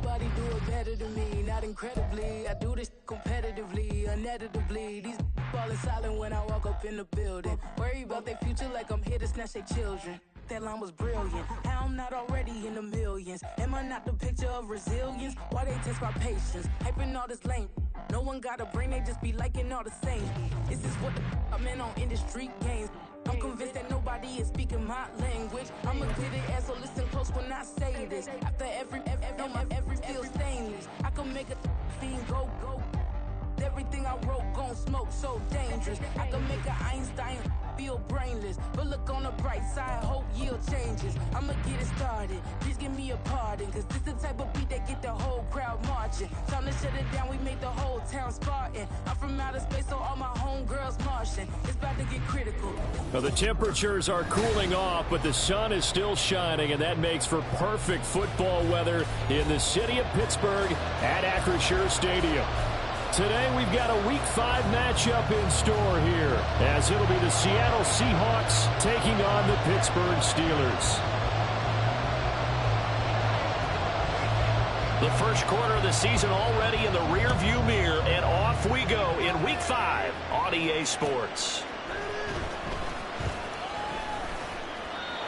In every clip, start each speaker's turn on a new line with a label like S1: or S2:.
S1: Nobody do it better than me, not incredibly. I do this competitively, uneditably. These falling silent when I walk up in the building. Worry about their future like I'm here to snatch their children. That line was brilliant. How I'm not already in the millions? Am I not the picture of resilience? Why they test my patience? Hyping all this lame. No one got a brain, they just be liking all the same. This is what the I'm in on industry games. I'm convinced that nobody is speaking my language. I'm a good ass, so listen close when I say this. After every feel stainless. I can make a fiend go. Everything I wrote gon' smoke, so dangerous. I can make an Einstein feel brainless. But look on the bright side, hope yield changes. I'ma get it started, please give me a pardon. Cause this the type of beat that get the whole crowd marching. Time to shut it down, we made the whole town Spartan. I'm from outer space, so all my homegirls Martian. It's about to get critical.
S2: Well, the temperatures are cooling off, but the sun is still shining, and that makes for perfect football weather in the city of Pittsburgh at Acrisure Stadium. Today we've got a Week 5 matchup in store here, as it'll be the Seattle Seahawks taking on the Pittsburgh Steelers. The first quarter of the season already in the rearview mirror, and off we go in Week 5 on EA Sports.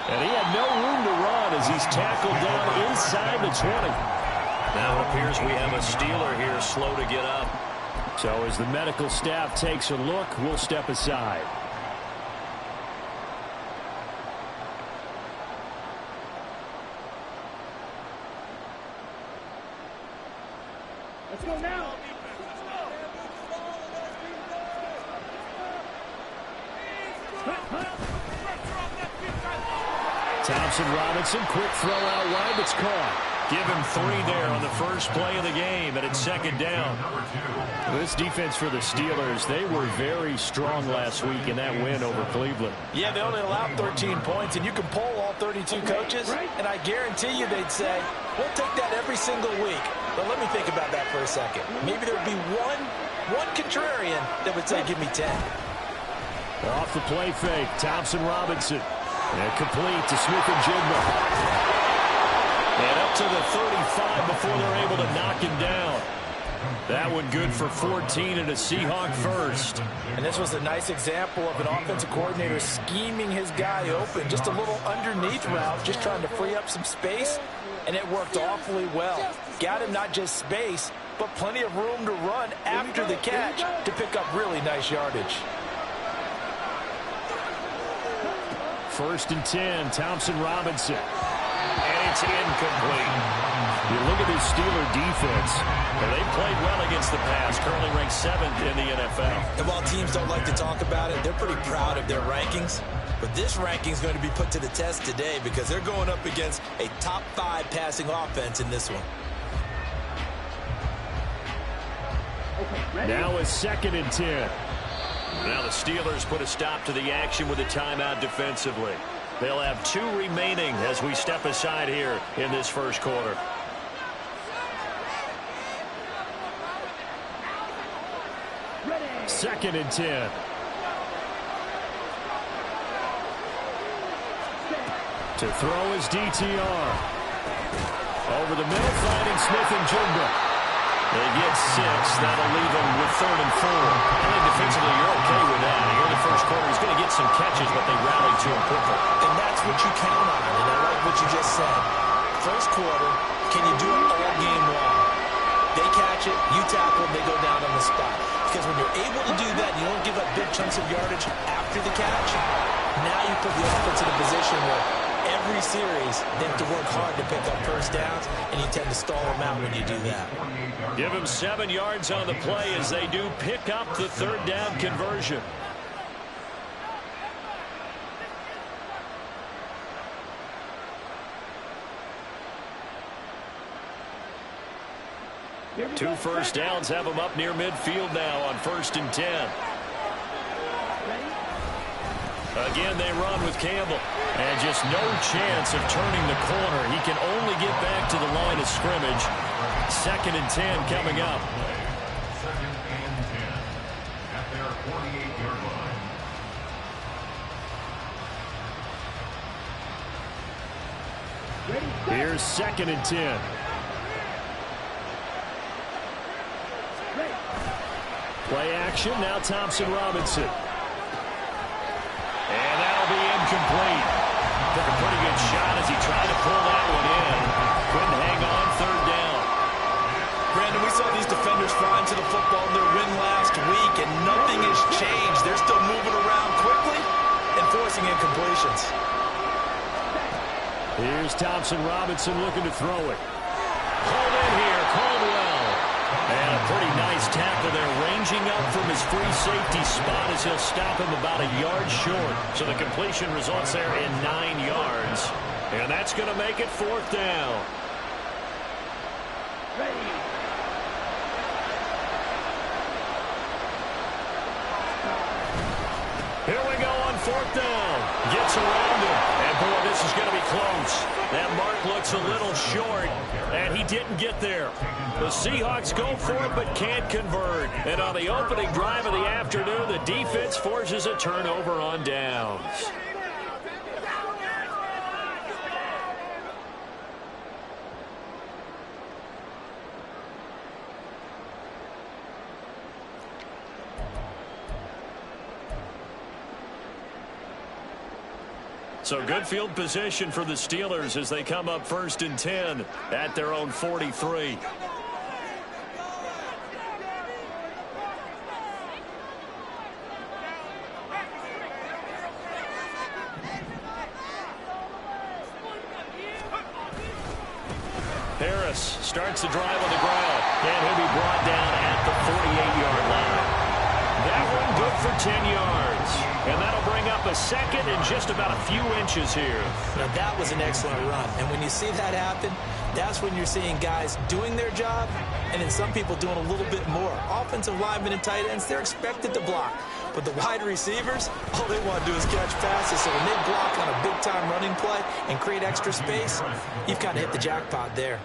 S2: And he had no room to run as he's tackled down inside the 20. Now it appears we have a Steeler here slow to get up. So as the medical staff takes a look, we'll step aside.
S3: Let's go now.
S2: Thompson Robinson, quick throw out wide, that's caught. Give him 3 there on the first play of the game, and it's second down. This defense for the Steelers, they were very strong last week in that win over Cleveland.
S4: Yeah, they only allowed 13 points, and you can poll all 32 coaches, and I guarantee you they'd say, we'll take that every single week. But let me think about that for a second. Maybe there'd be one contrarian that would say, give me 10.
S2: Off the play fake, Thompson Robinson. And complete to Smith-Njigba. And up to the 35 before they're able to knock him down. That one good for 14 and a Seahawk first.
S4: And this was a nice example of an offensive coordinator scheming his guy open. Just a little underneath route, just trying to free up some space. And it worked awfully well. Got him not just space, but plenty of room to run after the catch to pick up really nice yardage.
S2: 1st and 10, Thompson Robinson. And it's incomplete. You look at this Steeler defense. Well, they played well against the pass, currently ranked 7th in the NFL.
S4: And while teams don't like to talk about it, they're pretty proud of their rankings. But this ranking is going to be put to the test today because they're going up against a top 5 passing offense in this one.
S2: Now a 2nd and 10. Now the Steelers put a stop to the action with a timeout defensively. They'll have 2 remaining as we step aside here in this first quarter. Second and 10. To throw is DTR. Over the middle, finding Smith-Njigba. They get 6. That'll leave them with 3rd and 4. I think defensively you're okay with that. Here in the first quarter, he's going to get some catches, but they rally to him quickly.
S4: And that's what you count on, and I like what you just said. First quarter, can you do it all game long? They catch it, you tackle, they go down on the spot. Because when you're able to do that, you don't give up big chunks of yardage after the catch, now you put the offense in a position where every series they have to work hard to pick up first downs, and you tend to stall them out when you do that.
S2: Give him 7 yards on the play as they do pick up the 3rd down conversion. Two first downs have them up near midfield now on 1st and 10. Again, they run with Campbell. And just no chance of turning the corner. He can only get back to the line of scrimmage. 2nd and 10 coming up.
S5: At their 48-yard line.
S2: Here's 2nd and 10. Play action, now Thompson Robinson. And that'll be incomplete. Took a pretty good shot as he tried to pull that one in. Couldn't hang on, third down.
S4: Brandon, we saw these defenders flying to the football in their win last week, and nothing has changed. They're still moving around quickly and forcing incompletions.
S2: Here's Thompson Robinson looking to throw it. Hold in here, Caldwell. And a pretty nice tackle there, ranging up from his free safety spot as he'll stop him about a yard short. So the completion results there in 9 yards. And that's going to make it fourth down. Here we go on fourth down. Gets around him. And, boy, this is going to be close. That mark looks a little short, and he didn't get there. The Seahawks go for it but can't convert. And on the opening drive of the afternoon, the defense forces a turnover on downs. So good field position for the Steelers as they come up 1st and 10 at their own 43. Harris starts the drive on the ground, and he'll be brought down at the 48-yard line. That one good for 10 yards. And that'll bring up a second and just about a few inches here.
S4: Now, that was an excellent run. And when you see that happen, that's when you're seeing guys doing their job and then some people doing a little bit more. Offensive linemen and tight ends, they're expected to block. But the wide receivers, all they want to do is catch passes. So when they block on a big-time running play and create extra space, you've kind of hit the jackpot there.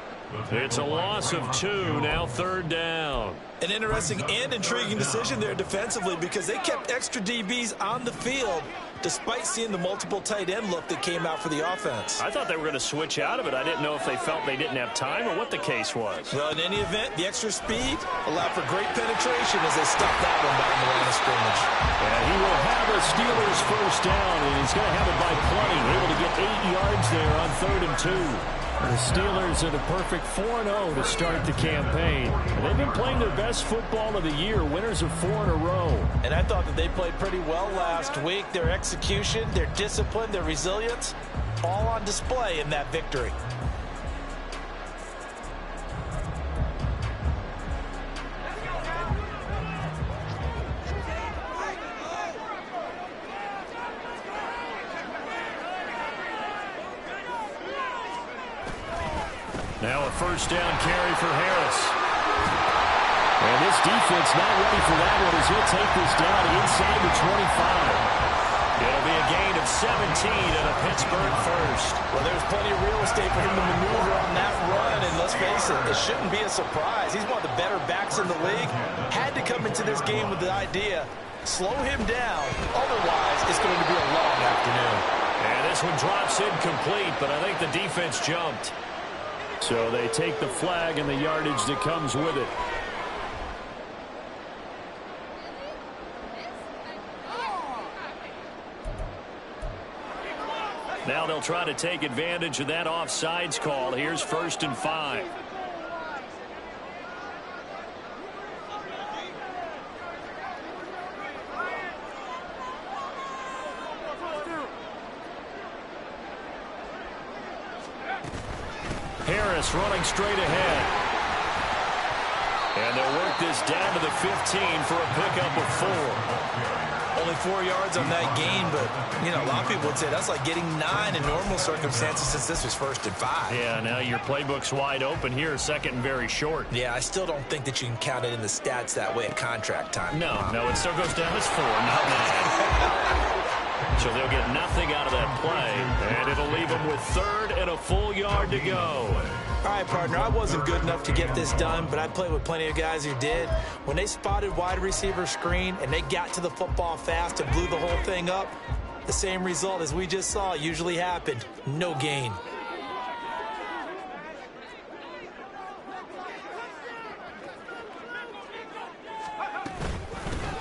S2: It's a loss of 2, now 3rd down.
S4: An interesting and intriguing decision there defensively because they kept extra DBs on the field despite seeing the multiple tight end look that came out for the offense.
S2: I thought they were going to switch out of it. I didn't know if they felt they didn't have time or what the case was.
S4: Well, in any event, the extra speed allowed for great penetration as they stopped that one by the line of scrimmage.
S2: And he will have a Steelers first down, and he's going to have it by plenty. Able to get 8 yards there on 3rd and 2. The Steelers are the perfect 4-0 to start the campaign. And they've been playing their best football of the year, winners of 4 in a row.
S4: And I thought that they played pretty well last week. Their execution, their discipline, their resilience, all on display in that victory.
S2: Now a first down carry for Harris. And this defense not ready for that one as he'll take this down inside the 25. It'll be a gain of 17 and a Pittsburgh first.
S4: Well, there's plenty of real estate for him to maneuver on that run, and let's face it, it shouldn't be a surprise. He's one of the better backs in the league. Had to come into this game with the idea, slow him down, otherwise it's going to be a long afternoon.
S2: And this one drops incomplete, but I think the defense jumped. So they take the flag and the yardage that comes with it. Now they'll try to take advantage of that offsides call. Here's 1st and 5. Harris running straight ahead. And they'll work this down to the 15 for a pickup of 4.
S4: Only 4 yards on that gain, but, you know, a lot of people would say that's like getting 9 in normal circumstances since this was 1st and 5.
S2: Yeah, now your playbook's wide open here, 2nd and very short.
S4: Yeah, I still don't think that you can count it in the stats that way at contract time.
S2: No, it still goes down as 4, not 9. So they'll get nothing out of that play, and it'll leave them with 3rd and a full yard to go.
S4: All right, partner, I wasn't good enough to get this done, but I played with plenty of guys who did. When they spotted wide receiver screen and they got to the football fast and blew the whole thing up, the same result as we just saw usually happened. No gain.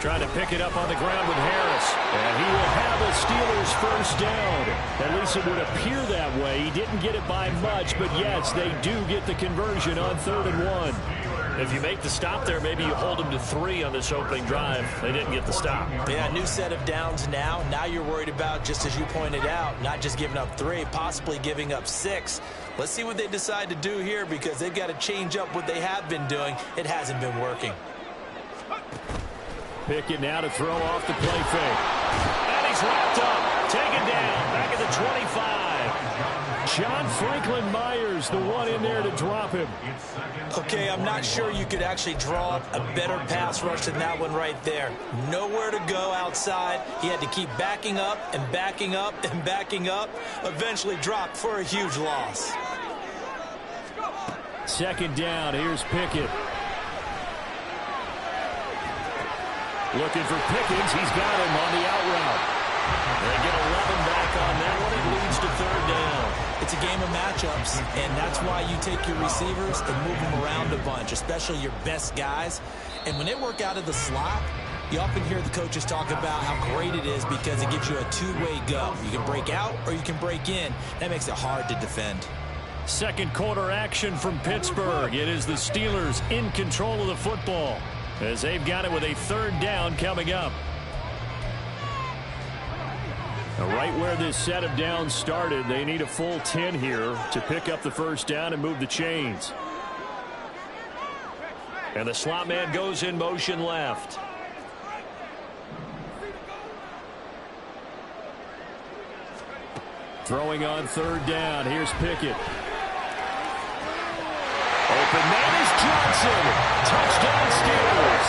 S2: Trying to pick it up on the ground with Harris. And he will have the Steelers first down. At least it would appear that way. He didn't get it by much, but yes, they do get the conversion on 3rd and 1.
S6: If you make the stop there, maybe you hold them to 3 on this opening drive. They didn't get the stop.
S4: Yeah, new set of downs now. Now you're worried about, just as you pointed out, not just giving up 3, possibly giving up 6. Let's see what they decide to do here because they've got to change up what they have been doing. It hasn't been working.
S2: Pickett now to throw off the play fake.
S6: And he's wrapped up. Taken down. Back at the 25.
S2: John Franklin Myers, the one in there to drop him.
S4: Okay, I'm not sure you could actually draw a better pass rush than that one right there. Nowhere to go outside. He had to keep backing up and backing up and backing up. Eventually dropped for a huge loss.
S2: 2nd down. Here's Pickett. Looking for Pickens. He's got him on the out route.
S6: They get 11 back on that one. It leads to 3rd down.
S4: It's a game of matchups, and that's why you take your receivers and move them around a bunch, especially your best guys. And when they work out of the slot, you often hear the coaches talk about how great it is because it gives you a two-way go. You can break out or you can break in. That makes it hard to defend.
S2: 2nd quarter action from Pittsburgh. It is the Steelers in control of the football as they've got it with a 3rd down coming up. Now, right where this set of downs started, they need a full 10 here to pick up the 1st down and move the chains. And the slot man goes in motion left. Throwing on 3rd down. Here's Pickett. Open man is Johnson. Touchdown Steelers.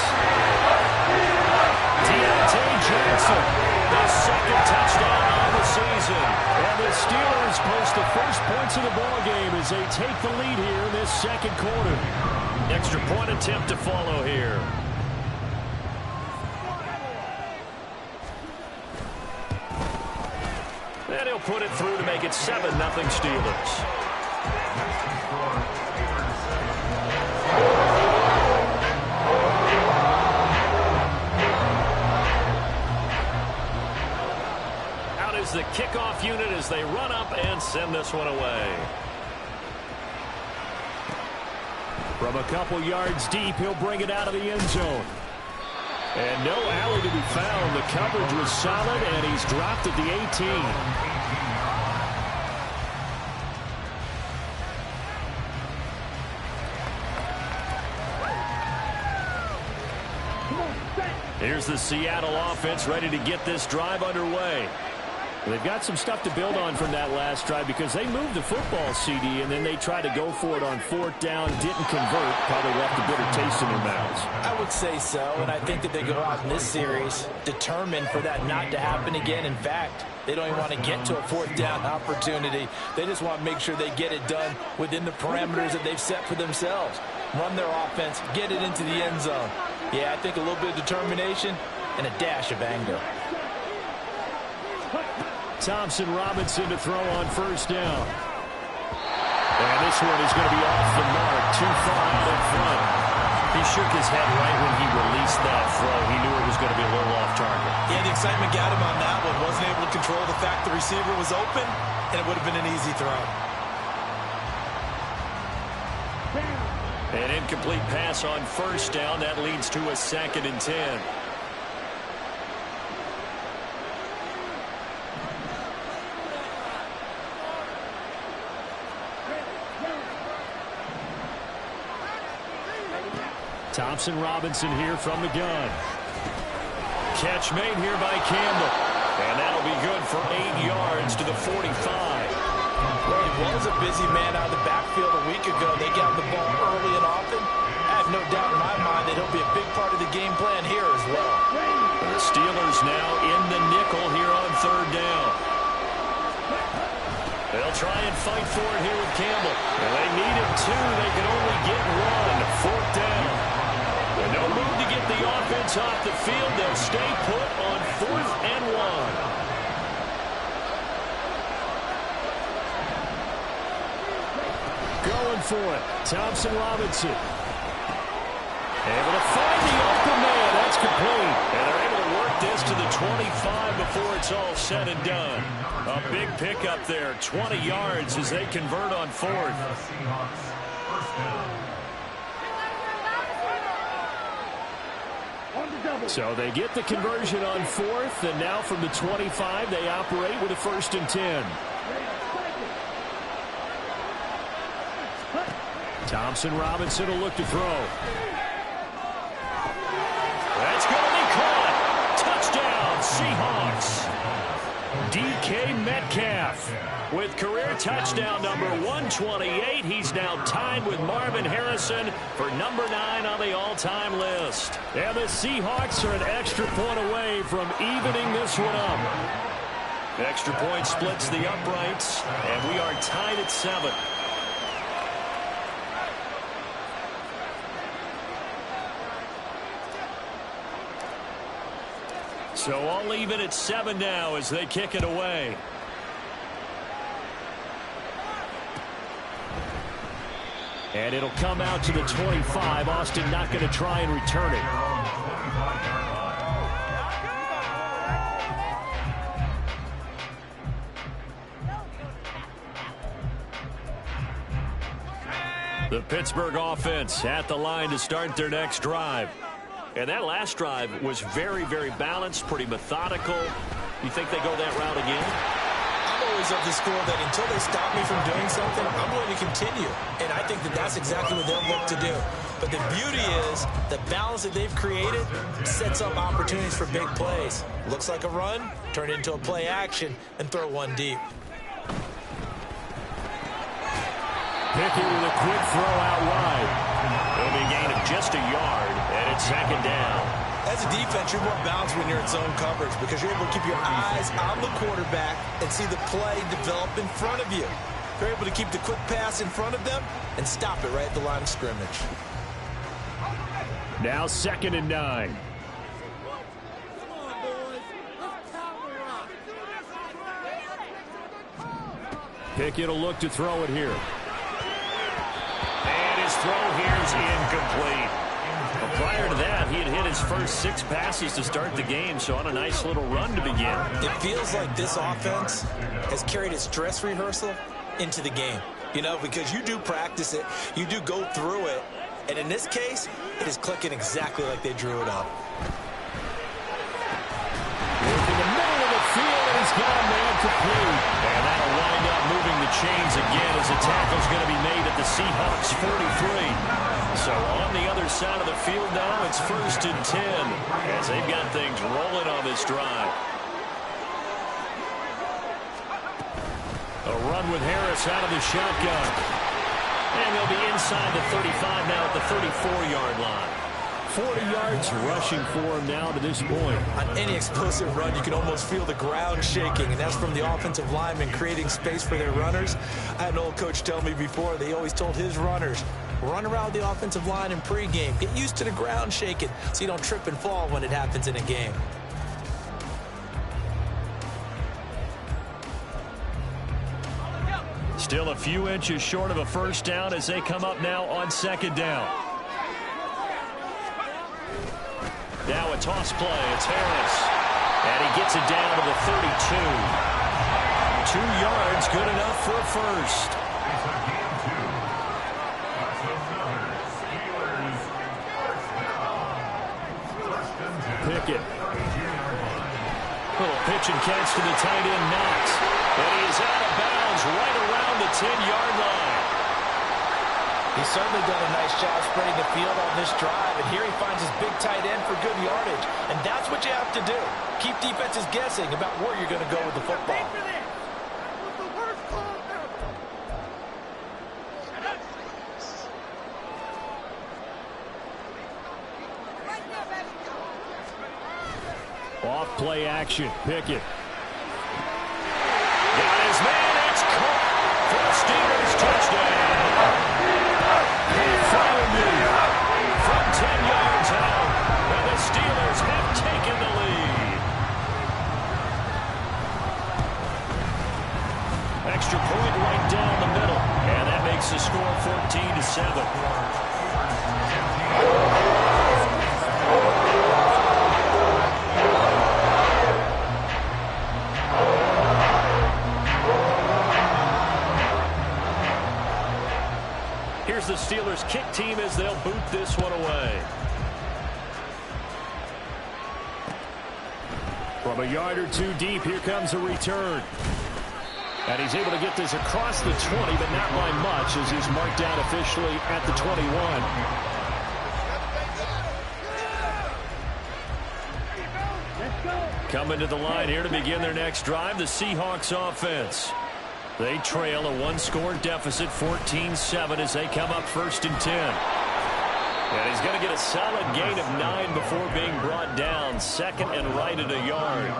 S2: Deontay Johnson. The 2nd touchdown on the season. And the Steelers post the first points of the ball game as they take the lead here in this 2nd quarter.
S6: Extra point attempt to follow here.
S2: And he'll put it through to make it 7-0 Steelers. The kickoff unit as they run up and send this one away. From a couple yards deep, he'll bring it out of the end zone. And no alley to be found. The coverage was solid, and he's dropped at the 18. Here's the Seattle offense ready to get this drive underway. They've got some stuff to build on from that last drive because they moved the football, CD, and then they tried to go for it on 4th down, didn't convert, probably left a bitter taste in their mouths.
S4: I would say so, and I think that they go out in this series determined for that not to happen again. In fact, they don't even want to get to a 4th down opportunity. They just want to make sure they get it done within the parameters that they've set for themselves. Run their offense, get it into the end zone. Yeah, I think a little bit of determination and a dash of anger.
S2: Thompson Robinson to throw on 1st down. And this one is going to be off the mark, too far out in front.
S6: He shook his head right when he released that throw. He knew it was going to be a little off target.
S4: Yeah, the excitement got him on that one. Wasn't able to control the fact the receiver was open, and it would have been an easy throw.
S2: An incomplete pass on 1st down. That leads to a 2nd and 10. Thompson Robinson here from the gun. Catch made here by Campbell. And that'll be good for 8 yards to the 45.
S4: Well, he was a busy man out of the backfield a week ago. They got the ball early and often. I have no doubt in my mind that he'll be a big part of the game plan here as well.
S2: The Steelers now in the nickel here on 3rd down. They'll try and fight for it here with Campbell. And they needed 2. They could only get 1. 4th down. And no move to get the offense off the field. They'll stay put on 4th and 1. Going for it. Thompson Robinson. Able to find the open man. That's complete.
S6: And they're able to work this to the 25 before it's all said and done. A big pickup there, 20 yards as they convert on fourth.
S2: So they get the conversion on fourth, and now from the 25, they operate with a 1st and 10. Thompson Robinson will look to throw.
S6: That's going to be caught. Touchdown, Seahawks.
S2: DK Metcalf with career touchdown number 128. He's now tied with Marvin Harrison for number 9 on the all-time list. And the Seahawks are an extra point away from evening this one up.
S6: Extra point splits the uprights, and we are tied at 7.
S2: So all even at 7 now as they kick it away. And it'll come out to the 25. Austin not going to try and return it. The Pittsburgh offense at the line to start their next drive. And that last drive was very, very balanced, pretty methodical. You think they go that route again?
S4: I'm always of the school that until they stop me from doing something, I'm going to continue. And I think that that's exactly what they'll look to do. But the beauty is the balance that they've created sets up opportunities for big plays. Looks like a run, turn it into a play action, and throw one deep.
S2: Pickett with a quick throw out wide.
S6: It'll be a gain of just a yard, and it's 2nd down.
S4: As a defense, you're more balanced when you're in zone coverage because you're able to keep your eyes on the quarterback and see the play develop in front of you. You're able to keep the quick pass in front of them and stop it right at the line of scrimmage.
S2: Now 2nd and 9. Pickett will look to throw it here.
S6: And his throw here is incomplete. Well, prior to that, he had hit his first 6 passes to start the game, so on a nice little run to begin.
S4: It feels like this offense has carried its dress rehearsal into the game. You know, because you do practice it, you do go through it, and in this case, it is clicking exactly like they drew it up.
S2: In the middle of the field, and he's got a man complete.
S6: And that'll wind up moving the chains again as the tackle's going to be made at the Seahawks 43. So on the other side of the field now, it's 1st and 10 as they've got things rolling on this drive.
S2: A run with Harris out of the shotgun.
S6: And they'll be inside the 35 now at the 34-yard line.
S2: 40 yards rushing for him now to this point.
S4: On any explosive run, you can almost feel the ground shaking, and that's from the offensive linemen creating space for their runners. I had an old coach tell me before, they always told his runners, run around the offensive line in pregame. Get used to the ground shaking so you don't trip and fall when it happens in a game.
S2: Still a few inches short of a 1st down as they come up now on 2nd down.
S6: Now a toss play. It's Harris. And he gets it down to the 32. 2 yards, good enough for a first.
S2: Pickett.
S6: Little pitch and catch to the tight end, Knox. And he is out of bounds right around the 10-yard line.
S7: He's certainly done a nice job spreading the field on this drive, and here he finds his big tight end for good yardage. And that's what you have to do. Keep defenses guessing about where you're going to go with the football.
S2: Off play action. Pickett.
S6: Got his man. It's caught for the Steelers touchdown. From 10 yards out, and the Steelers have taken the lead. Extra point right down the middle, and that makes the score 14-7. Here's the Steelers' kick team as they'll boot this one away.
S2: From a yard or two deep, here comes a return. And he's able to get this across the 20, but not by much, as he's marked down officially at the 21. Coming to the line here to begin their next drive, the Seahawks offense. They trail a one-score deficit, 14-7, as they come up 1st and 10. And he's going to get a solid gain of 9 before being brought down. 2nd and right at a yard.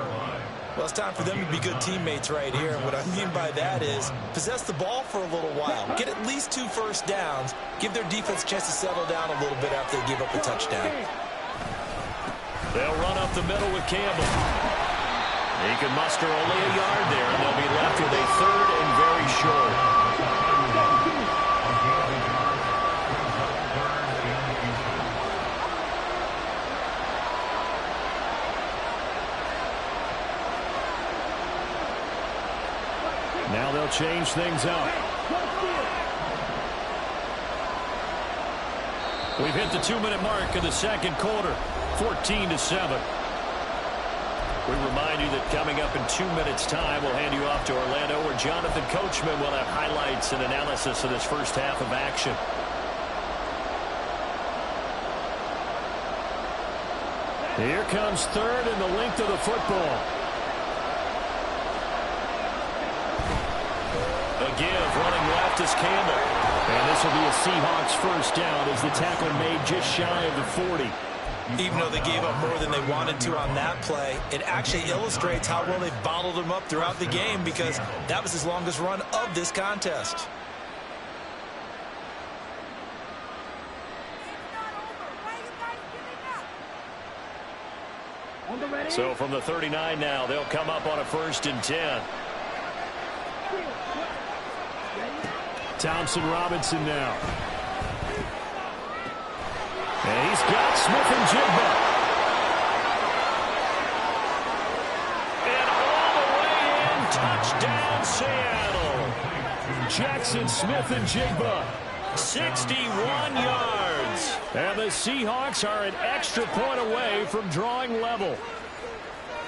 S7: Well, it's time for them to be good teammates right here. And what I mean by that is possess the ball for a little while. Get at least 2 first downs. Give their defense a chance to settle down a little bit after they give up a touchdown.
S6: They'll run up the middle with Campbell. He can muster only a yard there, and they'll be left with a 3rd and very short.
S2: Now they'll change things up.
S6: We've hit the 2-minute mark of the 2nd quarter, 14-7. We remind you that coming up in 2 minutes' time, we'll hand you off to Orlando, where Jonathan Coachman will have highlights and analysis of this first half of action.
S2: Here comes 3rd and the length of the football.
S6: A give, running left is Campbell.
S2: And this will be a Seahawks first down as the tackle made just shy of the 40.
S7: Even though they gave up more than they wanted to on that play, it actually illustrates how well they bottled them up throughout the game, because that was his longest run of this contest.
S6: So from the 39 now, they'll come up on a 1st and 10.
S2: Thompson Robinson now. And he's got Smith-Njigba.
S6: And all the way in, touchdown Seattle.
S2: Jackson Smith-Njigba.
S6: 61 yards.
S2: And the Seahawks are an extra point away from drawing level.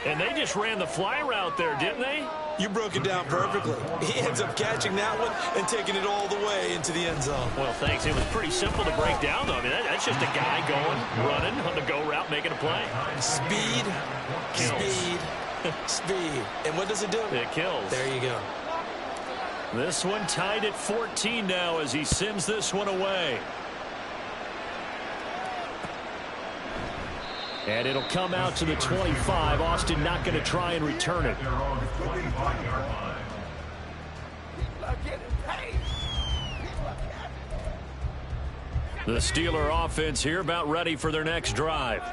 S6: And they just ran the fly route there, didn't they?
S7: You broke it down perfectly. He ends up catching that one and taking it all the way into the end zone.
S6: Well, thanks. It was pretty simple to break down, though. I mean, that's just a guy going, running on the go route, making a play.
S7: Speed,
S6: Kills.
S7: speed, speed. And what does it do?
S6: It kills.
S7: There you go.
S6: This one tied at 14 now as he sends this one away.
S2: And it'll come out to the 25. Austin not going to try and return it.
S6: The Steeler offense here about ready for their next drive.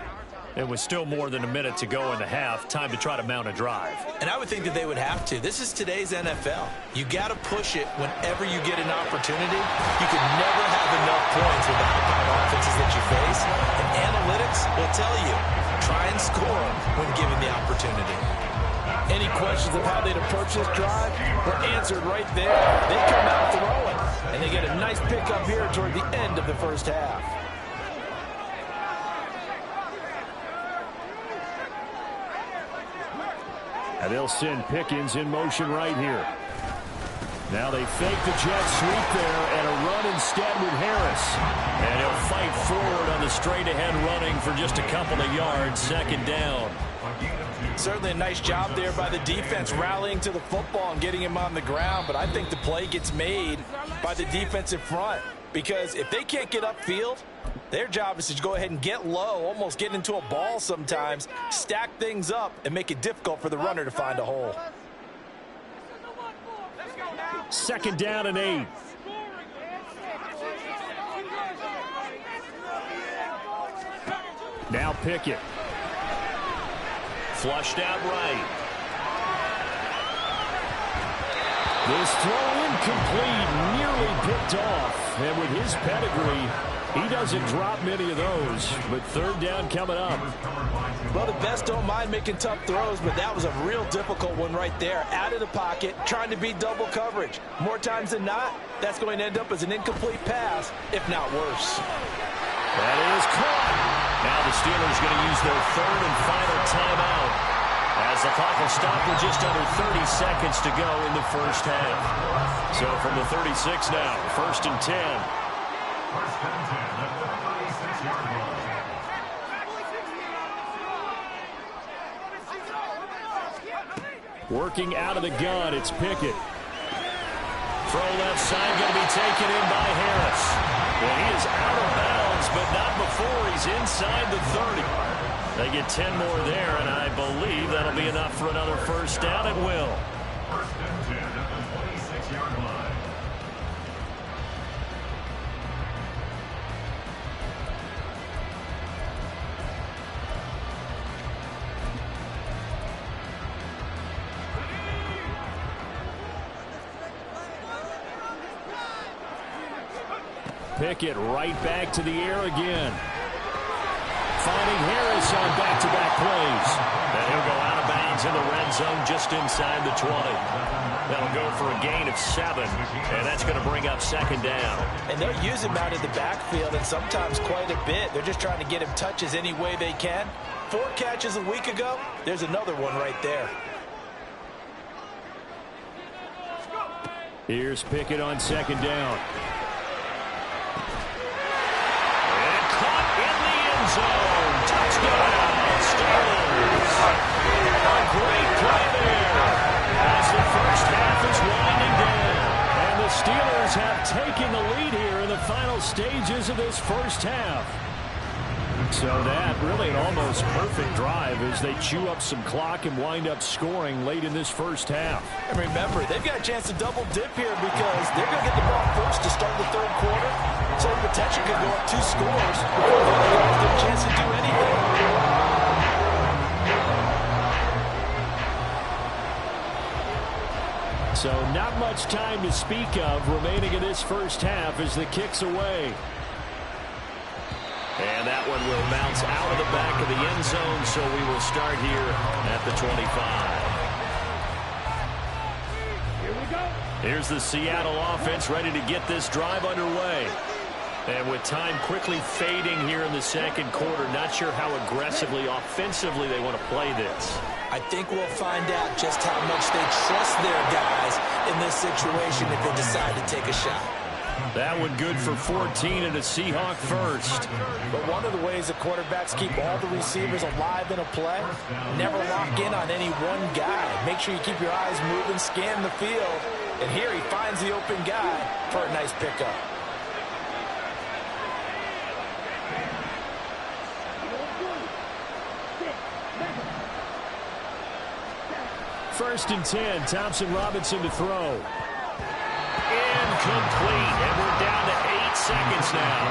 S6: It was still more than a minute to go in the half. Time to try to mount a drive.
S7: And I would think that they would have to. This is today's NFL. You got to push it whenever you get an opportunity. You can never have enough points with the high-powered offenses that you face. And analytics will tell you, try and score when given the opportunity. Any questions of how they'd approach this drive were answered right there. They come out throwing, and they get a nice pickup here toward the end of the first half.
S2: And they'll send Pickens in motion right here. Now they fake the jet sweep there, and a run instead with Harris.
S6: And he'll fight forward on the straight-ahead running for just a couple of yards. 2nd down.
S7: Certainly a nice job there by the defense rallying to the football and getting him on the ground, but I think the play gets made by the defensive front, because if they can't get upfield, their job is to go ahead and get low, almost get into a ball sometimes, stack things up, and make it difficult for the runner to find a hole.
S2: 2nd down and 8. Now Pickett.
S6: Flushed out right.
S2: This throw incomplete, nearly picked off. And with his pedigree, he doesn't drop many of those. But third down coming up.
S7: Well, the best don't mind making tough throws, but that was a real difficult one right there. Out of the pocket, trying to beat double coverage. More times than not, that's going to end up as an incomplete pass, if not worse.
S6: That is caught. Now the Steelers going to use their third and final timeout as the clock will stop with just under 30 seconds to go in the first half. So from the 36 now, first and 10.
S5: First and 10 at the 36-yard line.
S2: Working out of the gun, it's Pickett.
S6: Throw left side going to be taken in by Harris. Well, he is out of bounds, but not before he's inside the 30. They get 10 more there, and I believe that'll be enough for another first down at will.
S5: First and 10 at the 26-yard line.
S2: Pickett right back to the air again. Finding Harris on back-to-back plays.
S6: And he'll go out of bounds in the red zone just inside the 20. That'll go for a gain of 7, and that's going to bring up second down.
S7: And they'll use him out of the backfield, and sometimes quite a bit. They're just trying to get him touches any way they can. 4 catches a week ago. There's another one right there.
S2: Here's Pickett on second down.
S6: And caught in the end zone. Touchdown, Steelers. A great play there as the first half is winding down.
S2: And the Steelers have taken the lead here in the final stages of this first half. So that really an almost perfect drive as they chew up some clock and wind up scoring late in this first half.
S7: And remember, they've got a chance to double dip here because they're going to get the ball first to start the third quarter. So the potential could go up 2 scores before the other guys get a chance to do anything.
S2: So not much time to speak of remaining in this first half as the kick's away.
S6: And that one will bounce out of the back of the end zone, so we will start here at the 25.
S3: Here we go.
S6: Here's the Seattle offense ready to get this drive underway. And with time quickly fading here in the second quarter, not sure how aggressively, offensively they want to play this.
S7: I think we'll find out just how much they trust their guys in this situation if they decide to take a shot.
S6: That one good for 14 and a Seahawk first.
S7: But one of the ways the quarterbacks keep all the receivers alive in a play, never lock in on any one guy. Make sure you keep your eyes moving, scan the field. And here he finds the open guy for a nice pickup.
S2: First and 10, Thompson Robinson to throw.
S6: Incomplete, and we're down to 8 seconds now.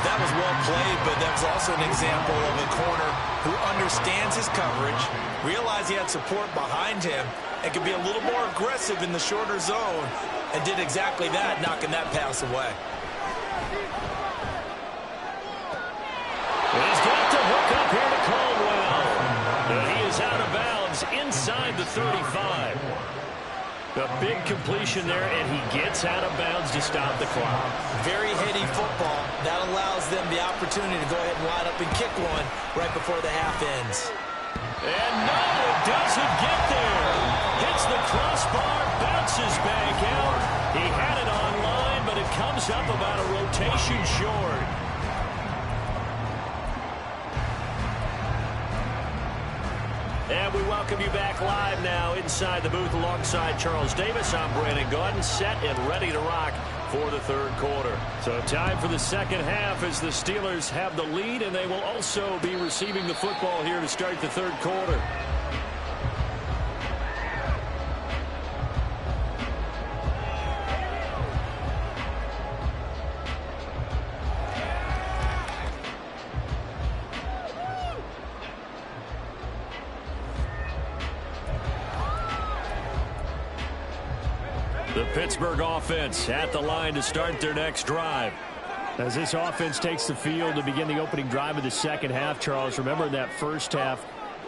S7: That was well played, but that was also an example of a corner who understands his coverage, realized he had support behind him, and could be a little more aggressive in the shorter zone, and did exactly that, knocking that pass away.
S6: He's got to hook up here to Caldwell. And he is out of bounds inside the 35. A big completion there, and he gets out of bounds to stop the clock.
S7: Very heady football. That allows them the opportunity to go ahead and line up and kick one right before the half ends.
S6: And no, it doesn't get there. Hits the crossbar, bounces back out. He had it on line, but it comes up about a rotation short. And we welcome you back live now inside the booth alongside Charles Davis. I'm Brandon Gaudin, set and ready to rock for the third quarter. So time for the second half as the Steelers have the lead, and they will also be receiving the football here to start the third quarter. The Pittsburgh offense at the line to start their next drive.
S2: As this offense takes the field to begin the opening drive of the second half, Charles, remember in that first half,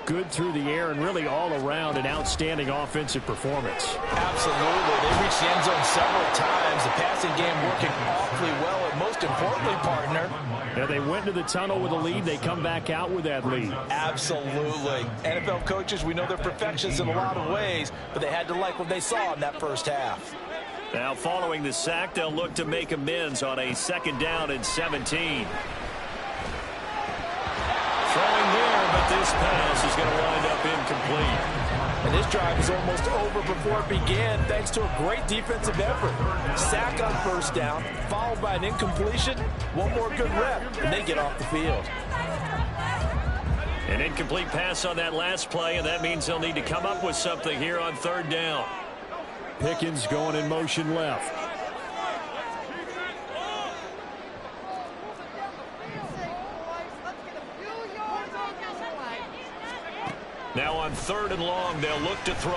S2: good through the air and really all around an outstanding offensive performance.
S7: Absolutely. They reached the end zone several times. The passing game working awfully well, and most importantly, partner,
S2: yeah, they went into the tunnel with a lead. They come back out with that lead.
S7: Absolutely. NFL coaches, we know they're perfectionists in a lot of ways, but they had to like what they saw in that first half.
S6: Now following the sack, they'll look to make amends on a 2nd down and 17. Throwing there, but this pass is going to wind up incomplete.
S7: And this drive is almost over before it began thanks to a great defensive effort. Sack on 1st down, followed by an incompletion. One more good rep, and they get off the field.
S6: An incomplete pass on that last play, and that means they'll need to come up with something here on 3rd down.
S2: Pickens going in motion left.
S6: Now on 3rd and long, they'll look to throw.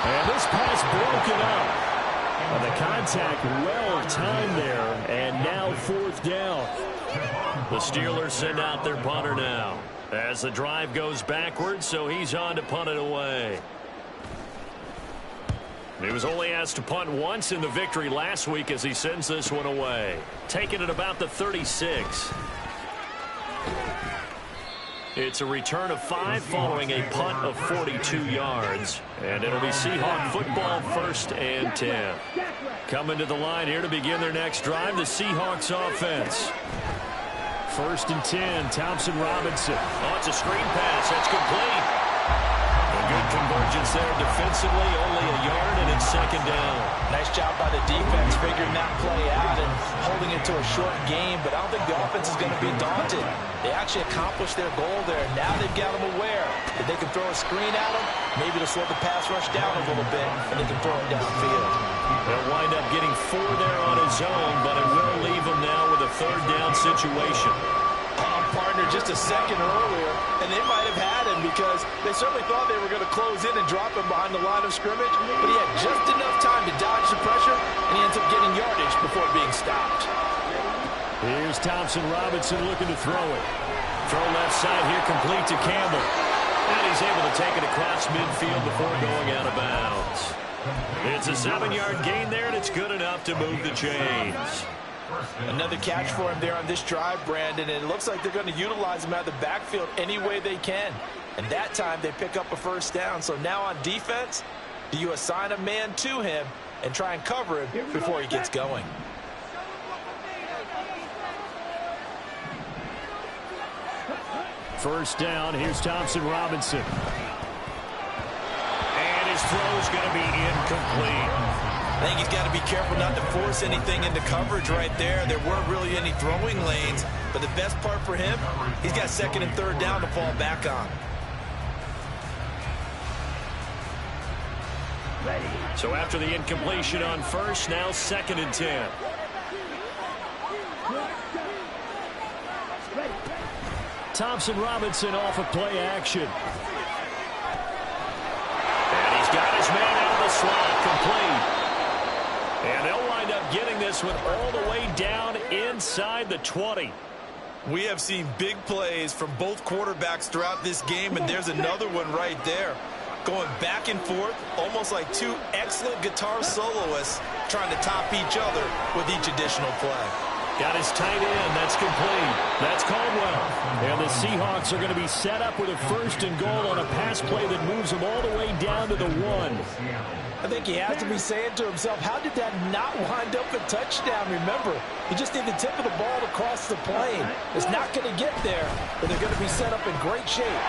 S2: And this pass broken up. And the contact well timed there. And now 4th down.
S6: The Steelers send out their punter now as the drive goes backwards, so he's on to punt it away. He was only asked to punt once in the victory last week as he sends this one away. Taking it about the 36. It's a return of 5 following a punt of 42 yards. And it'll be Seahawk football 1st and 10. Coming to the line here to begin their next drive, the Seahawks offense.
S2: 1st and 10, Thompson Robinson.
S6: Oh, it's a screen pass. That's complete. A good convergence there defensively, only a yard, and it's 2nd down.
S7: Nice job by the defense figuring that play out and holding it to a short game, but I don't think the offense is going to be daunted. They actually accomplished their goal there. Now they've got them aware that they can throw a screen at them, maybe to slow the pass rush down a little bit, and they can throw it downfield.
S6: They'll wind up getting 4 there on his own, but it will leave him now with a 3rd down situation.
S7: Partner just a second earlier, and they might have had him because they certainly thought they were going to close in and drop him behind the line of scrimmage, but he had just enough time to dodge the pressure, and he ends up getting yardage before being stopped.
S2: Here's Thompson Robinson looking to throw it.
S6: Throw left side here, complete to Campbell. And he's able to take it across midfield before going out of bounds. It's a 7-yard gain there, and it's good enough to move the chains.
S7: Another catch for him there on this drive, Brandon, and it looks like they're going to utilize him out of the backfield any way they can. And that time they pick up a 1st down. So now on defense, do you assign a man to him and try and cover him before he gets going?
S2: First down, here's Thompson Robinson.
S6: And his throw's going to be incomplete.
S7: I think he's got to be careful not to force anything into coverage right there. There weren't really any throwing lanes, but the best part for him, he's got 2nd and 3rd down to fall back on.
S6: So after the incompletion on 1st, now 2nd and 10.
S2: Thompson Robinson off of play action.
S6: And he's got his man out of the slot, complete. And they'll wind up getting this one all the way down inside the 20.
S7: We have seen big plays from both quarterbacks throughout this game, and there's another one right there. Going back and forth, almost like 2 excellent guitar soloists trying to top each other with each additional play.
S2: Got his tight end. That's complete. That's Caldwell. And the Seahawks are going to be set up with a 1st and goal on a pass play that moves them all the way down to the 1.
S7: I think he has to be saying to himself, how did that not wind up a touchdown? Remember, he just need the tip of the ball to cross the plane. It's not going to get there, but they're going to be set up in great shape.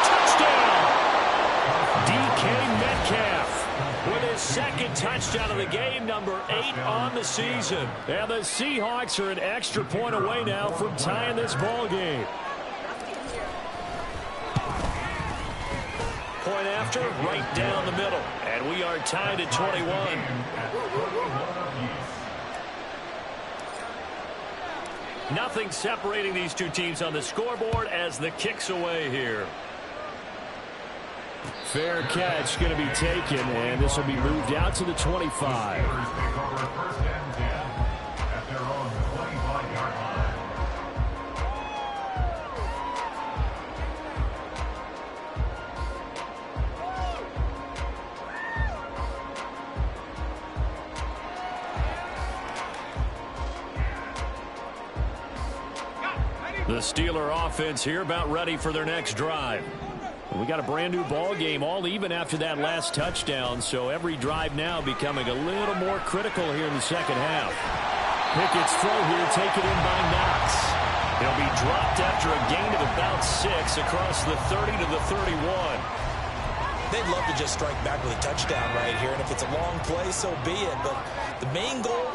S2: Touchdown! DK Metcalf with his 2nd touchdown of the game, number 8 on the season. And the Seahawks are an extra point away now from tying this ball game.
S6: Point after, right down the middle. And we are tied at 21. Nothing separating these two teams on the scoreboard as the kick's away here.
S2: Fair catch going to be taken, and this will be moved out to the 25.
S5: First and 10 at their own 25-yard line.
S2: The Steeler offense here about ready for their next drive. We got a brand new ball game, all even after that last touchdown, so every drive now becoming a little more critical here in the second half. Pickett's throw here taken in by Knox. He'll be dropped after a gain of about 6 across the 30 to the 31.
S4: They'd love to just strike back with a touchdown right here, and if it's a long play, so be it. But the main goal,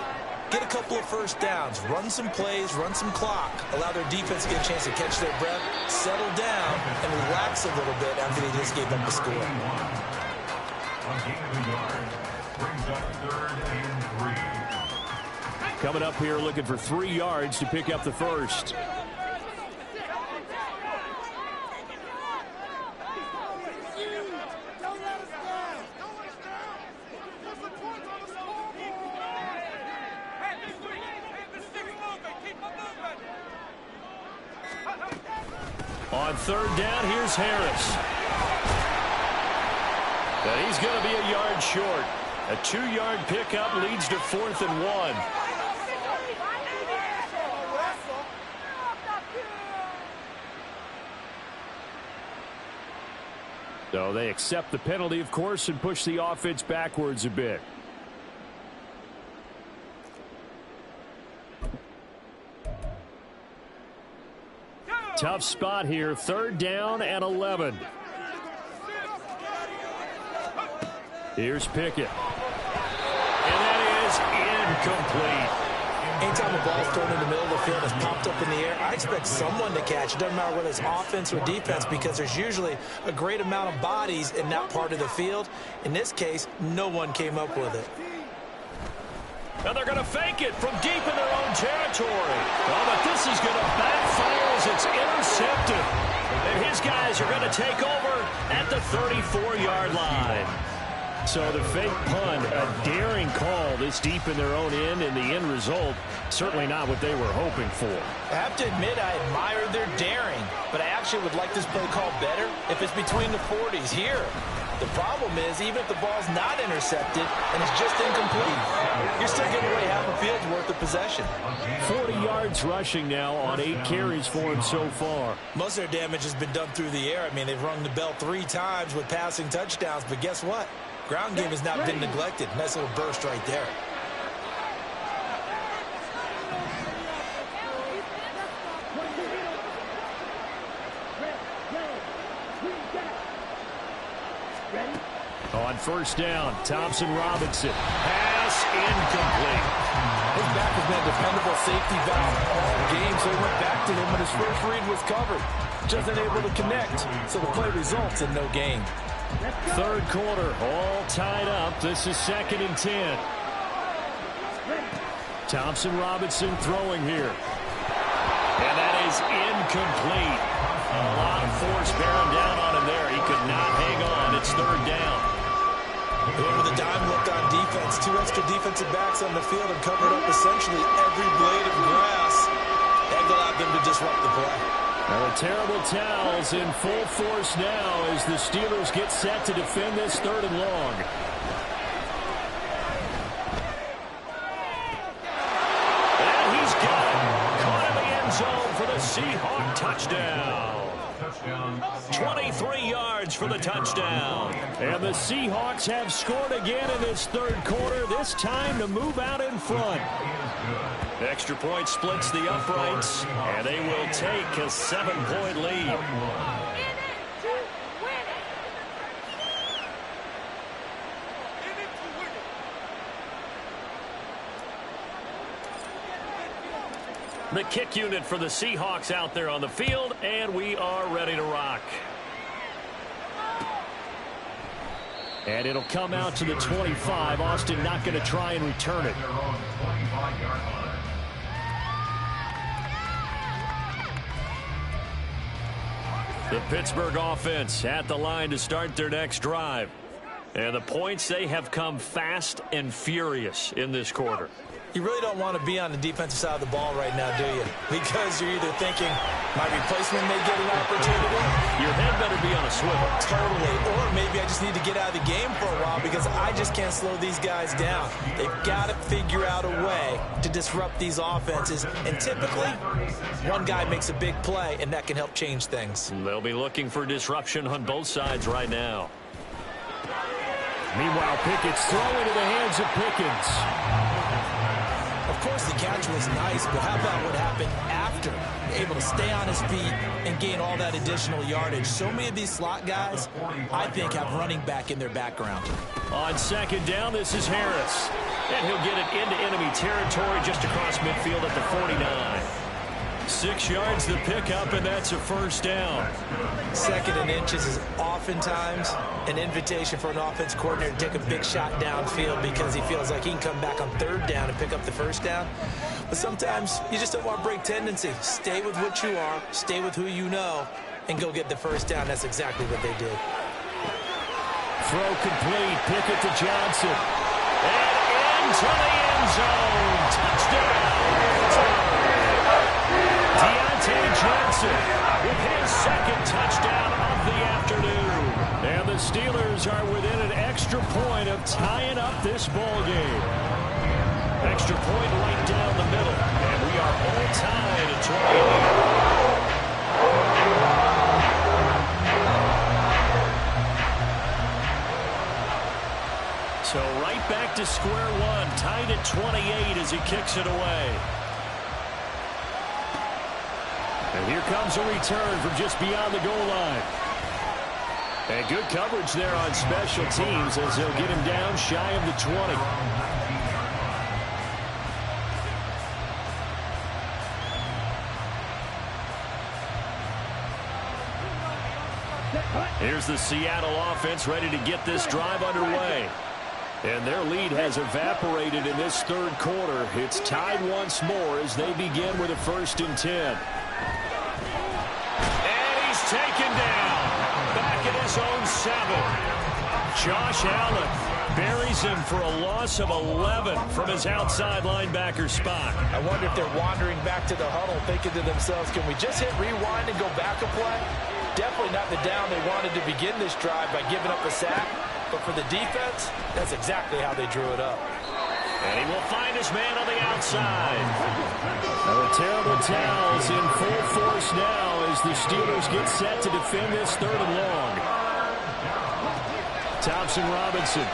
S4: get a couple of first downs, run some plays, run some clock, allow their defense to get a chance to catch their breath, settle down, and relax a little bit after they just gave up a score.
S5: On gain of a yard, brings up 3rd and 3.
S2: Coming up here looking for 3 yards to pick up the first. On 3rd down, here's Harris. And he's going to be a yard short. A 2-yard pickup leads to 4th and 1. So they accept the penalty, of course, and push the offense backwards a bit. Tough spot here, 3rd down and 11. Here's Pickett. And that is incomplete.
S4: Anytime a ball's thrown in the middle of the field and is popped up in the air, I expect someone to catch. It doesn't matter whether it's offense or defense, because there's usually a great amount of bodies in that part of the field. In this case, no one came up with it.
S2: And they're going to fake it from deep in their own territory. Oh, but this is going to backfire as it's intercepted. And his guys are going to take over at the 34-yard line. So the fake punt, a daring call this deep in their own end, and the end result, certainly not what they were hoping for.
S7: I have to admit, I admire their daring, but I actually would like this play called better if it's between the 40s here. The problem is, even if the ball's not intercepted and it's just incomplete, you're still giving away half a field's worth of possession.
S2: 40 yards rushing now on 8 carries for him so far.
S4: Most of their damage has been done through the air. I mean, they've rung the bell 3 times with passing touchdowns, but guess what? Ground game has not been neglected. Nice little burst right there.
S2: On 1st down, Thompson-Robinson. Pass incomplete.
S7: His back has been a dependable safety valve all game, so he went back to him when his first read was covered. Just unable to connect, so the play results in no gain.
S2: 3rd quarter, all tied up. This is 2nd and 10. Thompson-Robinson throwing here. And that is incomplete. A lot of force bearing down on him there. He could not hang on. It's 3rd down.
S4: Going with a dime look on defense. 2 extra defensive backs on the field and covered up essentially every blade of grass. That allowed them to disrupt the play.
S2: Well, the terrible towels in full force now as the Steelers get set to defend this 3rd and long. And he's got it. Caught in the end zone for the Seahawk touchdown. 23 yards for the touchdown. And the Seahawks have scored again in this 3rd quarter, this time to move out in front. Extra point splits the uprights, and they will take a 7-point lead. The kick unit for the Seahawks out there on the field, and we are ready to rock. And it'll come out to the 25. Austin not going to try and return it. The Pittsburgh offense at the line to start their next drive. And the points, they have come fast and furious in this quarter.
S7: You really don't want to be on the defensive side of the ball right now, do you? Because you're either thinking, my replacement may get an opportunity.
S2: Your head better be on a swivel.
S7: Totally. Or maybe I just need to get out of the game for a while because I just can't slow these guys down. They've got to figure out a way to disrupt these offenses. And typically, one guy makes a big play, and that can help change things.
S2: They'll be looking for disruption on both sides right now. Meanwhile, Pickett's throw into the hands of Pickens.
S7: Of course, the catch was nice, but how about what happened after? Able to stay on his feet and gain all that additional yardage. So many of these slot guys, I think, have running back in their background.
S2: On second down, this is Harris. And he'll get it into enemy territory just across midfield at the 49. 6 yards the pickup, and that's a first down.
S7: 2nd and inches is oftentimes an invitation for an offense coordinator to take a big shot downfield because he feels like he can come back on 3rd down and pick up the first down. But sometimes you just don't want to break tendency. Stay with what you are, stay with who you know, and go get the first down. That's exactly what they did.
S2: Throw complete. Pickett to Johnson. And into the end zone. Touchdown. Deontay Johnson with his 2nd touchdown of the afternoon. And the Steelers are within an extra point of tying up this ball game. Extra point right down the middle. And we are all tied at 28. So right back to square one. Tied at 28 as he kicks it away. And here comes a return from just beyond the goal line. And good coverage there on special teams as they'll get him down shy of the 20. Here's the Seattle offense ready to get this drive underway. And their lead has evaporated in this 3rd quarter. It's tied once more as they begin with a 1st and 10. Taken down. Back at his own 7. Josh Allen buries him for a loss of 11 from his outside linebacker spot.
S7: I wonder if they're wandering back to the huddle thinking to themselves, can we just hit rewind and go back a play? Definitely not the down they wanted to begin this drive by giving up a sack. But for the defense, that's exactly how they drew it up.
S2: And he will find his man on the outside. Now the terrible towels in full force now as the Steelers get set to defend this 3rd and long. Thompson Robinson.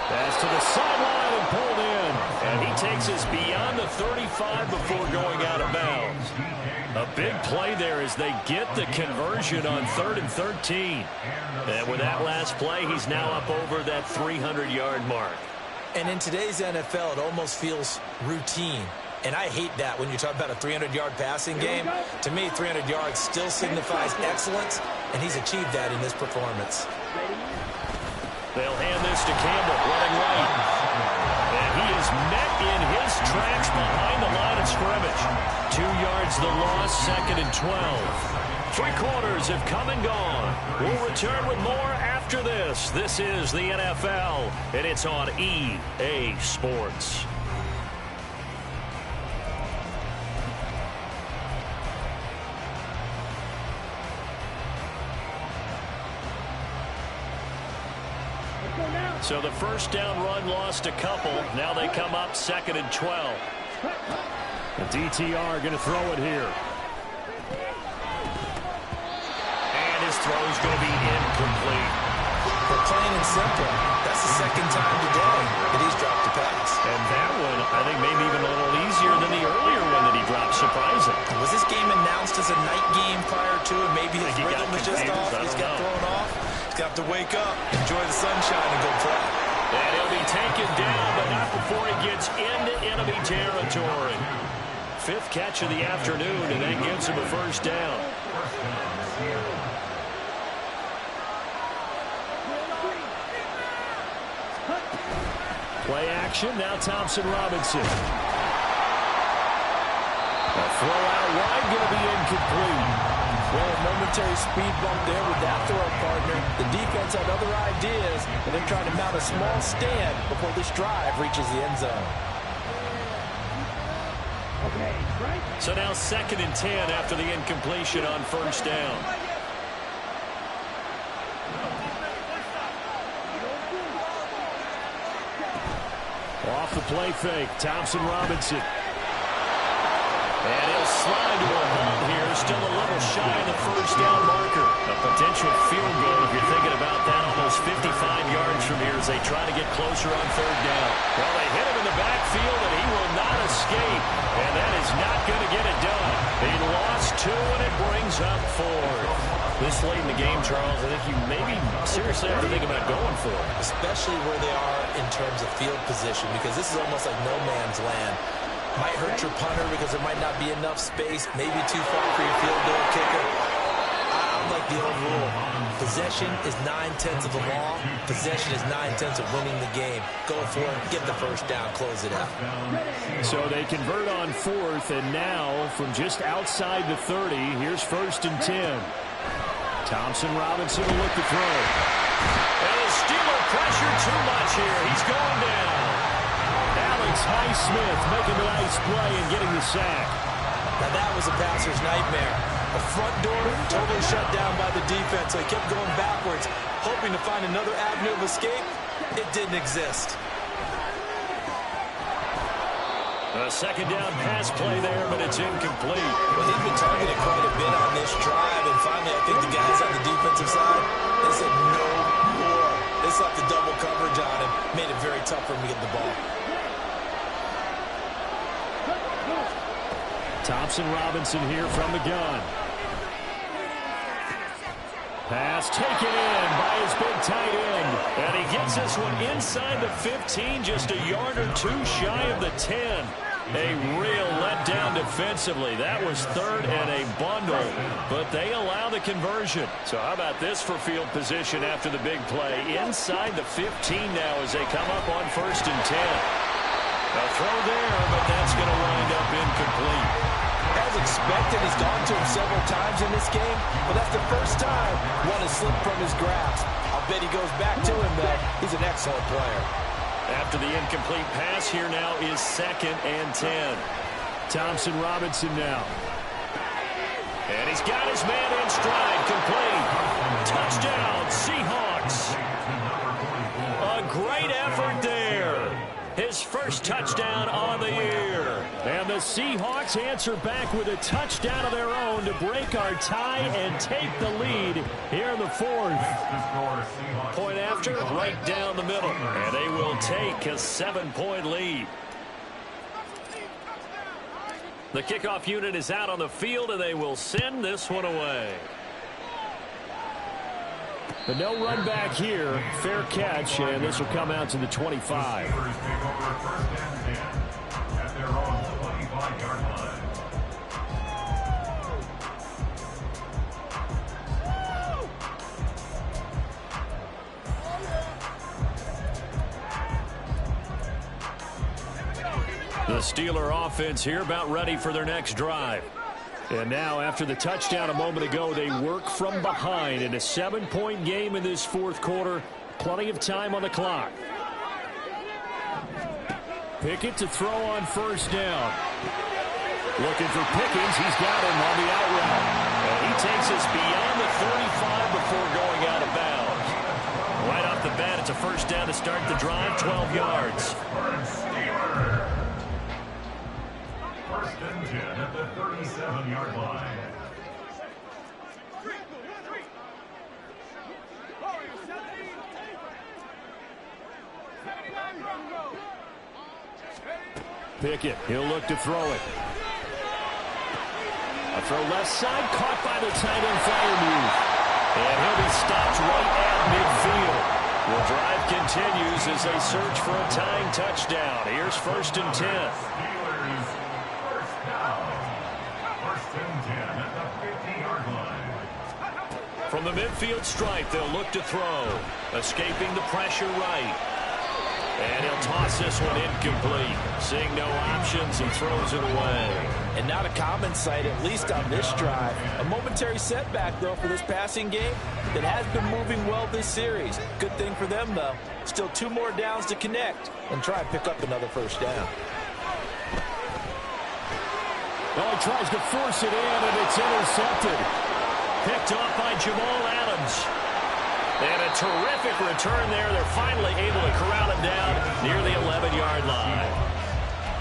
S2: Pass to the sideline and pulled in. And he takes us beyond the 35 before going out of bounds. A big play there as they get the conversion on 3rd and 13. And with that last play, he's now up over that 300-yard mark.
S7: And in today's NFL, it almost feels routine. And I hate that when you talk about a 300-yard passing game. To me, 300 yards still signifies excellence, and he's achieved that in this performance.
S2: They'll hand this to Campbell, running right. And he is met in his tracks behind the line of scrimmage. 2 yards the loss, 2nd and 12. 3 quarters have come and gone. We'll return with more after this. This is the NFL, and it's on EA Sports. So the 1st down run lost a couple. Now they come up 2nd and 12. The DTR going to throw it here. And his throw is going to be incomplete.
S7: For plain and simple, that's the 2nd time today that he's dropped a pass.
S2: And that one, I think, maybe even a little easier than the earlier one that he dropped, surprising.
S7: Was this game announced as a night game prior to it? Maybe his rhythm was just off. He's got thrown off. He's got to wake up, enjoy the sunshine, and go play.
S2: And he'll be taken down, but not before he gets into enemy territory. 5th catch of the afternoon, and that gives him a 1st down. Play action, now Thompson Robinson. A throw out wide, going to be incomplete.
S7: Well, a momentary speed bump there with that throw partner. The defense had other ideas, and they're trying to mount a small stand before this drive reaches the end zone.
S3: Okay, right.
S6: So now 2nd and 10 after the incompletion on first down.
S2: Off the play fake, Thompson Robinson.
S6: And he'll slide to a halt here. Still a little shy of the first down marker. A potential field goal if you're thinking about that. Almost 55 yards from here as they try to get closer on 3rd down. Well, they hit him in the backfield, and he will not escape. And that is not going to get it done. He lost 2, and it brings up 4th. This late in the game, Charles, I think you maybe seriously have to think about going for it.
S7: Especially where they are in terms of field position, because this is almost like no man's land. Might hurt your punter because there might not be enough space, maybe too far for your field goal kicker. I like the old rule. Possession is 9/10 of the law. Possession is 9/10 of winning the game. Go for it, get the first down, close it out.
S2: So they convert on 4th, and now from just outside the 30, here's 1st and 10. Thompson Robinson will look to throw.
S6: And the Steeler pressure too much here. He's going down.
S2: Alex Highsmith making a nice play and getting the sack.
S7: Now that was a passer's nightmare. The front door totally shut down by the defense, so he kept going backwards, hoping to find another avenue of escape. It didn't exist.
S6: A 2nd down pass play there, but it's incomplete.
S7: Well, he's been targeted quite a bit on this drive, and finally I think the guys on the defensive side, they said no more. They slapped the double coverage on him, made it very tough for him to get the ball.
S2: Thompson Robinson here from the gun. Pass taken in by his big tight end.
S6: And he gets this one inside the 15, just a yard or 2 shy of the 10. A real letdown defensively. That was 3rd and a bundle, but they allow the conversion. So how about this for field position after the big play? Inside the 15 now as they come up on 1st and 10. A throw there, but that's going to wind up incomplete.
S7: As expected, he's gone to him several times in this game, but that's the first time one has slipped from his grasp. I'll bet he goes back to him, though. He's an excellent player.
S6: After the incomplete pass, here now is 2nd and 10.
S2: Thompson Robinson now.
S6: And he's got his man in stride, complete. Touchdown, Seahawks. A great effort there. His first touchdown on the year.
S2: And the Seahawks answer back with a touchdown of their own to break our tie and take the lead here in the 4th.
S6: Point after, right down the middle. And they will take a 7-point lead. The kickoff unit is out on the field, and they will send this one away.
S2: But no run back here. Fair catch, and this will come out to the 25.
S6: The Steeler offense here about ready for their next drive.
S2: And now, after the touchdown a moment ago, they work from behind in a 7-point game in this 4th quarter. Plenty of time on the clock. Pickett to throw on 1st down. Looking for Pickens. He's got him on the out route.
S6: And he takes us beyond the 35 before going out of bounds. Right off the bat, it's a 1st down to start the drive, 12 yards.
S5: 1st and 10 at the 37-yard line.
S2: Pickett, he'll look to throw it. A throw left side, caught by the tight end Freiermuth.
S6: And he'll be stopped right at midfield. The drive continues as they search for a tying touchdown. Here's 1st and 10.
S5: Steelers, 1st down. 1st and 10 at the 50-yard line.
S6: From the midfield stripe, they'll look to throw. Escaping the pressure right. And he'll toss this one incomplete. Seeing no options, he throws it away.
S7: And not a common sight, at least on this drive. A momentary setback, though, for this passing game that has been moving well this series. Good thing for them, though. Still 2 more downs to connect and try and pick up another first down.
S2: Well, he tries to force it in, and it's intercepted.
S6: Picked off by Jamal Adams. And a terrific return there. They're finally able to corral him down near the 11-yard line.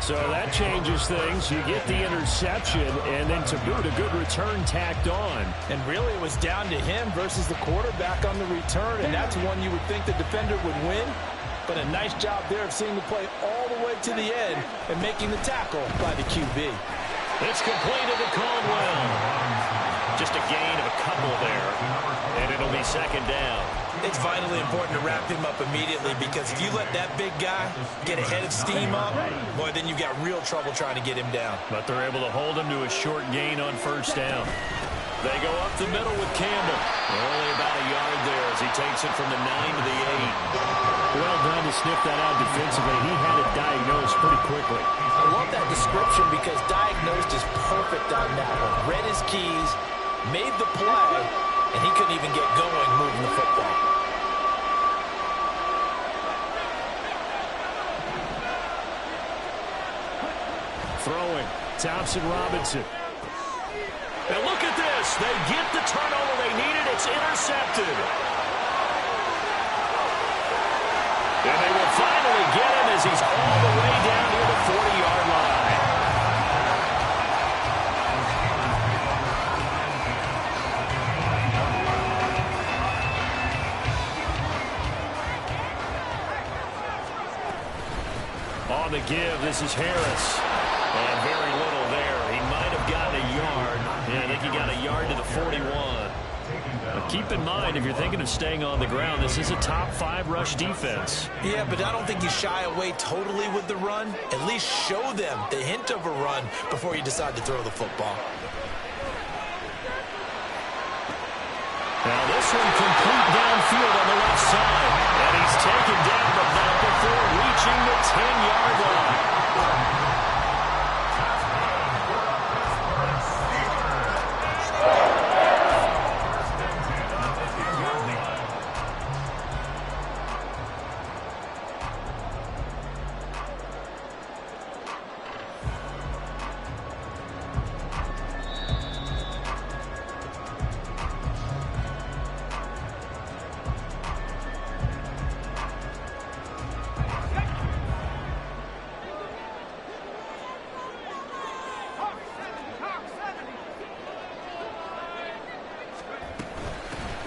S2: So that changes things. You get the interception, and then to boot, a good return tacked on.
S7: And really, it was down to him versus the quarterback on the return, and that's one you would think the defender would win. But a nice job there of seeing the play all the way to the end and making the tackle by the QB.
S6: It's completed to Caldwell. Just a gain of a couple there, and it'll be second down.
S7: It's vitally important to wrap him up immediately, because if you let that big guy get a head of steam up, boy, then you've got real trouble trying to get him down.
S6: But they're able to hold him to a short gain on first down. They go up the middle with Campbell. Only about a yard there as he takes it from the 9 to the 8.
S2: Well done to sniff that out defensively. He had it diagnosed pretty quickly.
S7: I love that description, because diagnosed is perfect on that one. Read his keys, made the play, and he couldn't even get going moving the football.
S2: Throwing, Thompson Robinson.
S6: And look at this. They get the turnover they needed. It's intercepted. And they will finally get him as he's all the way down near the 40-yard line. On the give, this is Harris. And very little there. He might have gotten a yard. Yeah, I think he got a yard to the 41. Now keep in mind, if you're thinking of staying on the ground, this is a top 5 rush defense.
S7: Yeah, but I don't think you shy away totally with the run. At least show them the hint of a run before you decide to throw the football.
S6: Now this one complete downfield on the left side. And he's taken down about before reaching the 10-yard line.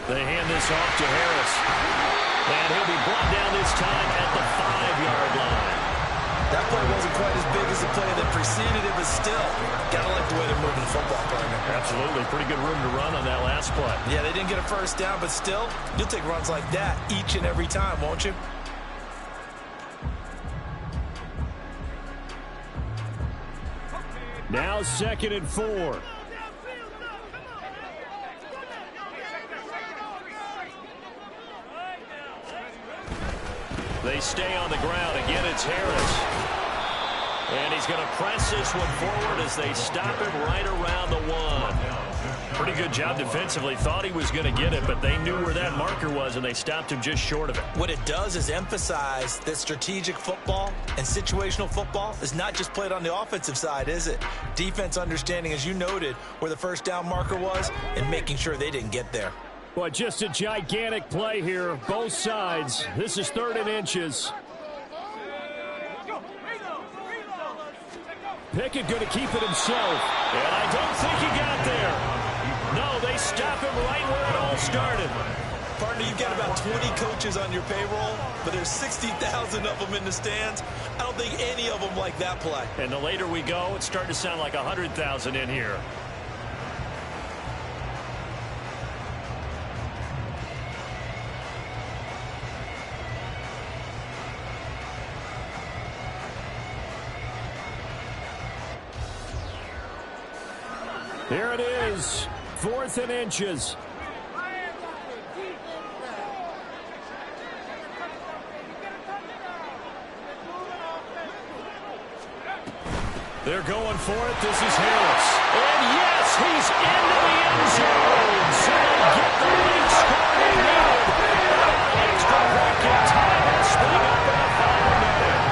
S6: They hand this off to Harris. And he'll be brought down this time at the 5-yard line.
S7: That play wasn't quite as big as the play that preceded it, but still, gotta like the way they're moving the football, partner.
S6: Absolutely. Pretty good room to run on that last play.
S7: Yeah, they didn't get a first down, but still, you'll take runs like that each and every time, won't you?
S2: Now 2nd and 4.
S6: They stay on the ground. Again, it's Harris. And he's going to press this one forward as they stop him right around the 1. Pretty good job defensively. Thought he was going to get it, but they knew where that marker was, and they stopped him just short of it.
S7: What it does is emphasize that strategic football and situational football is not just played on the offensive side, is it? Defense understanding, as you noted, where the first down marker was and making sure they didn't get there.
S2: Well, just a gigantic play here, both sides. This is 3rd and inches. Pickett going to keep it himself.
S6: And I don't think he got there. No, they stop him right where it all started.
S7: Partner, you've got about 20 coaches on your payroll, but there's 60,000 of them in the stands. I don't think any of them like that play.
S6: And the later we go, it's starting to sound like 100,000 in here.
S2: Here it is, 4th and inches.
S6: They're going for it. This is Harris. And yes, he's into the end zone. So they get the late score they needed. An extra point in time. And spring up in the final minute.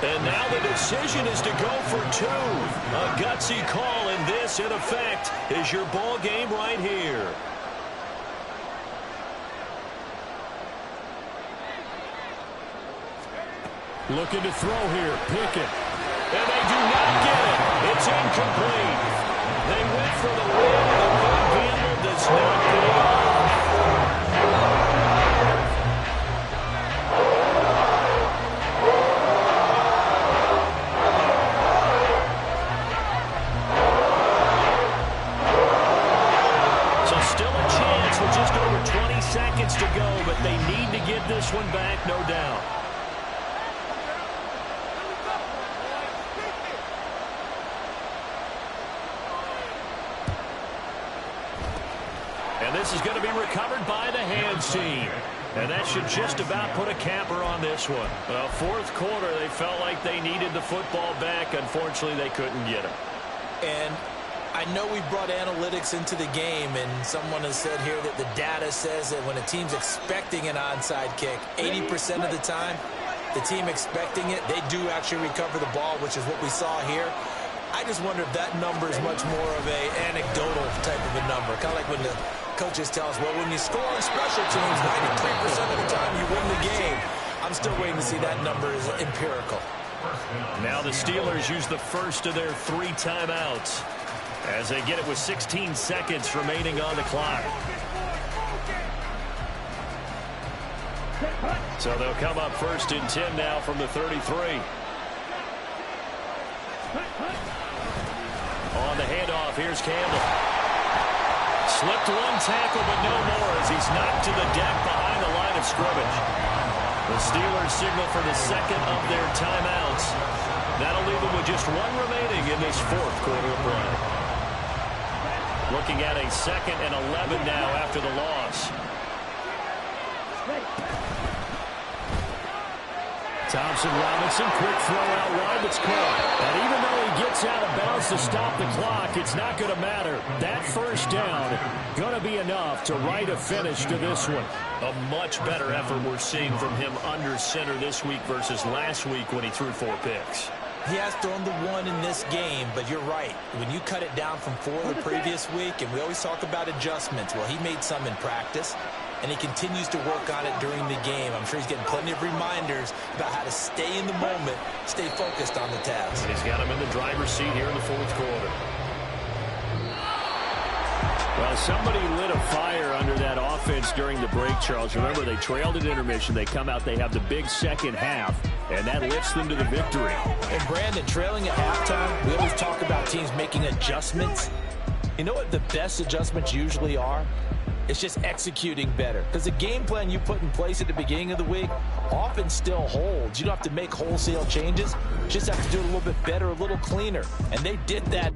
S6: And now the decision is to go for two. A gutsy call, and this, in effect, is your ball game right here.
S2: Looking to throw here. Pickett.
S6: And they do not get it. It's incomplete. They went for the win. The big gamble does not pay off. So still a chance with just over 20 seconds to go, but they need to get this one back, no doubt. And this is going to be recovered by the hands team. And that should just about put a capper on this one. Fourth quarter, they felt like they needed the football back. Unfortunately, they couldn't get it.
S7: And I know we brought analytics into the game, and someone has said here that the data says that when a team's expecting an onside kick, 80% of the time, the team expecting it, they do actually recover the ball, which is what we saw here. I just wonder if that number is much more of a anecdotal type of a number. Kind of like when the coaches tell us, well, when you score on special teams, 93% of the time you win the game. I'm still waiting to see that number is empirical.
S6: Now the Steelers use the first of their 3 timeouts as they get it with 16 seconds remaining on the clock. So they'll come up 1st and 10 now from the 33. On the handoff, here's Campbell. Slipped one tackle, but no more as he's knocked to the deck behind the line of scrimmage. The Steelers signal for the second of their timeouts. That'll leave them with just 1 remaining in this 4th quarter of play. Looking at a 2nd and 11 now after the loss.
S2: Thompson Robinson, quick throw out wide that's caught. And even though he gets out of bounds to stop the clock, it's not going to matter. That first down going to be enough to write a finish to this one.
S6: A much better effort we're seeing from him under center this week versus last week when he threw 4 picks.
S7: He has thrown the 1 in this game, but you're right. When you cut it down from 4 the previous week, and we always talk about adjustments, well, he made some in practice, and he continues to work on it during the game. I'm sure he's getting plenty of reminders about how to stay in the moment, stay focused on the task.
S6: And he's got him in the driver's seat here in the 4th quarter.
S2: Well, somebody lit a fire under that offense during the break, Charles. Remember, they trailed at intermission. They come out, they have the big second half, and that lifts them to the victory.
S7: And Brandon, trailing at halftime, we always talk about teams making adjustments. You know what the best adjustments usually are? It's just executing better. Because the game plan you put in place at the beginning of the week often still holds. You don't have to make wholesale changes. You just have to do it a little bit better, a little cleaner. And they did that.